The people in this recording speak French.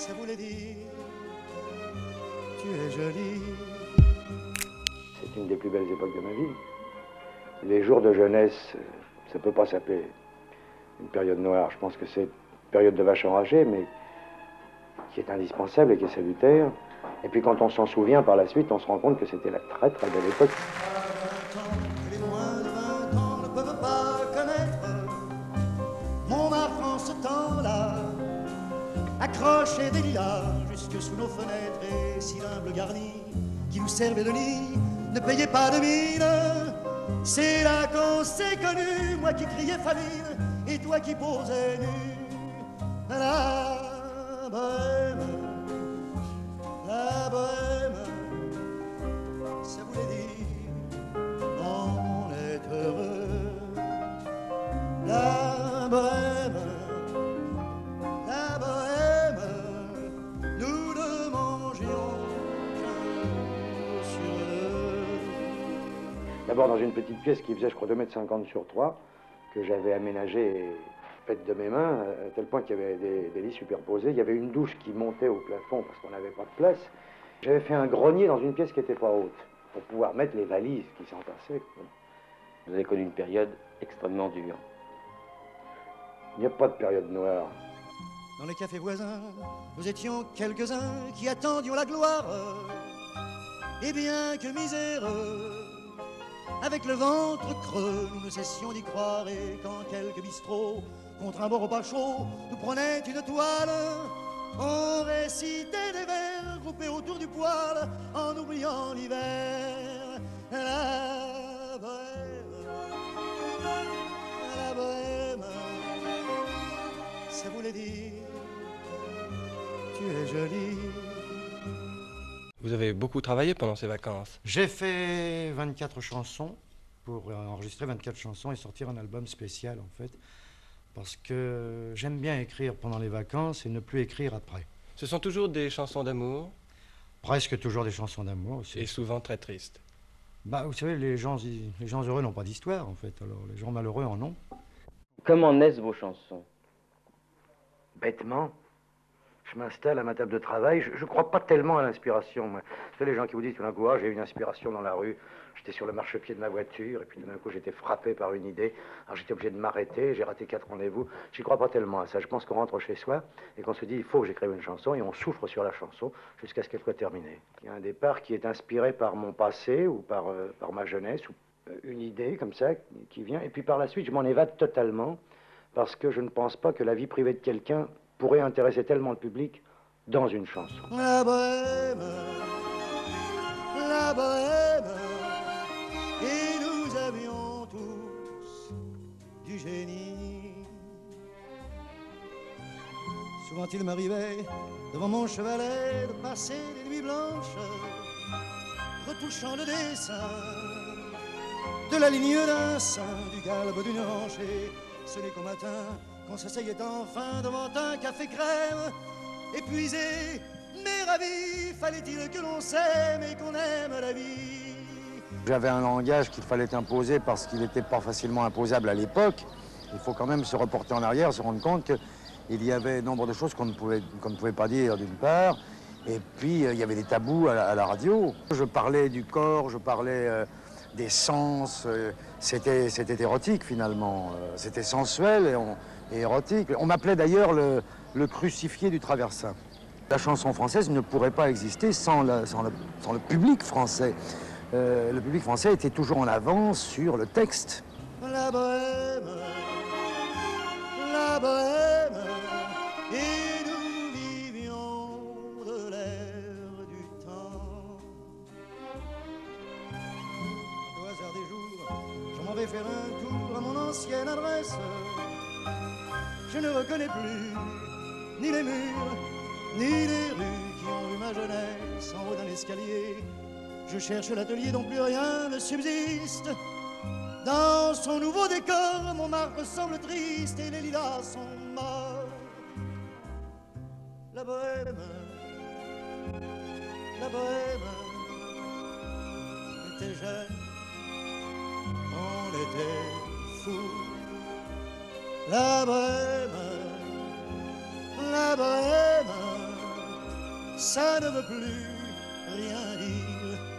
ça voulait dire tu es jolie. C'est une des plus belles époques de ma vie. Les jours de jeunesse, ça ne peut pas s'appeler une période noire. Je pense que c'est une période de vache enragée, mais qui est indispensable et qui est salutaire. Et puis quand on s'en souvient par la suite, on se rend compte que c'était la très très belle époque. Les moins de 20 ans ne peuvent pas connaître Montmartre en ce temps-là, accroché des lilas jusque sous nos fenêtres et si l'humble garni qui nous servait de lit ne payait pas de mine. C'est là qu'on s'est connus, moi qui criais famine et toi qui posais nu. La bohème, ça voulait dire on est heureux. La bohème, nous ne mangions qu'un sur deux. D'abord dans une petite pièce qui faisait, je crois, 2,50 m sur 3, que j'avais aménagée faite de mes mains, à tel point qu'il y avait des lits superposés. Il y avait une douche qui montait au plafond parce qu'on n'avait pas de place. J'avais fait un grenier dans une pièce qui n'était pas haute, pour pouvoir mettre les valises qui s'entassaient. Vous avez connu une période extrêmement dure. Il n'y a pas de période noire. Dans les cafés voisins, nous étions quelques-uns qui attendions la gloire. Et bien que miséreux, avec le ventre creux, nous ne cessions d'y croire. Et quand quelques bistrots, contre un bon repas chaud, nous prenaient une toile, on récitait des vers groupés autour du poêle, en oubliant l'hiver. La bohème, ça voulait dire tu es jolie. Vous avez beaucoup travaillé pendant ces vacances. J'ai fait 24 chansons pour enregistrer 24 chansons et sortir un album spécial en fait, parce que j'aime bien écrire pendant les vacances et ne plus écrire après. Ce sont toujours des chansons d'amour. Presque toujours des chansons d'amour aussi. Et souvent très tristes. Bah, vous savez, les gens heureux n'ont pas d'histoire en fait, alors les gens malheureux en ont. Comment naissent vos chansons? Bêtement, je m'installe à ma table de travail, je ne crois pas tellement à l'inspiration. Moi. Vous savez, les gens qui vous disent tout d'un coup, ah, j'ai eu une inspiration dans la rue, j'étais sur le marchepied de ma voiture, et puis tout d'un coup j'étais frappé par une idée, alors j'étais obligé de m'arrêter, j'ai raté 4 rendez-vous. J'y crois pas tellement à ça. Je pense qu'on rentre chez soi et qu'on se dit, il faut que j'écrive une chanson, et on souffre sur la chanson jusqu'à ce qu'elle soit terminée. Il y a un départ qui est inspiré par mon passé ou par ma jeunesse, ou une idée comme ça qui vient, et puis par la suite je m'en évade totalement, parce que je ne pense pas que la vie privée de quelqu'un pourrait intéresser tellement le public dans une chanson. La bohème, et nous avions tous du génie. Souvent il m'arrivait devant mon chevalet de passer des nuits blanches, retouchant le dessin de la ligne d'un sein, du galbe d'une hanche, et ce n'est qu'au matin qu'on s'asseyait enfin devant un café crème, épuisé, mais ravi, fallait-il que l'on s'aime et qu'on aime la vie. J'avais un langage qu'il fallait imposer parce qu'il n'était pas facilement imposable à l'époque. Il faut quand même se reporter en arrière, se rendre compte qu'il y avait nombre de choses qu'on ne pouvait pas dire d'une part, et puis il y avait des tabous à la radio. Je parlais du corps, je parlais des sens, c'était érotique finalement, c'était sensuel et érotique. On m'appelait d'ailleurs le crucifié du traversin. La chanson française ne pourrait pas exister sans le public français. Le public français était toujours en avance sur le texte. La bohème, et nous vivions de l'air du temps. Au hasard des jours, je m'en vais faire un tour à mon ancienne adresse. Je ne reconnais plus ni les murs, ni les rues qui ont vu ma jeunesse en haut d'un escalier. Je cherche l'atelier dont plus rien ne subsiste. Dans son nouveau décor, Montmartre semble triste et les lilas sont morts. La bohème, était jeune, on était fous. La bohème, ça ne veut plus rien dire.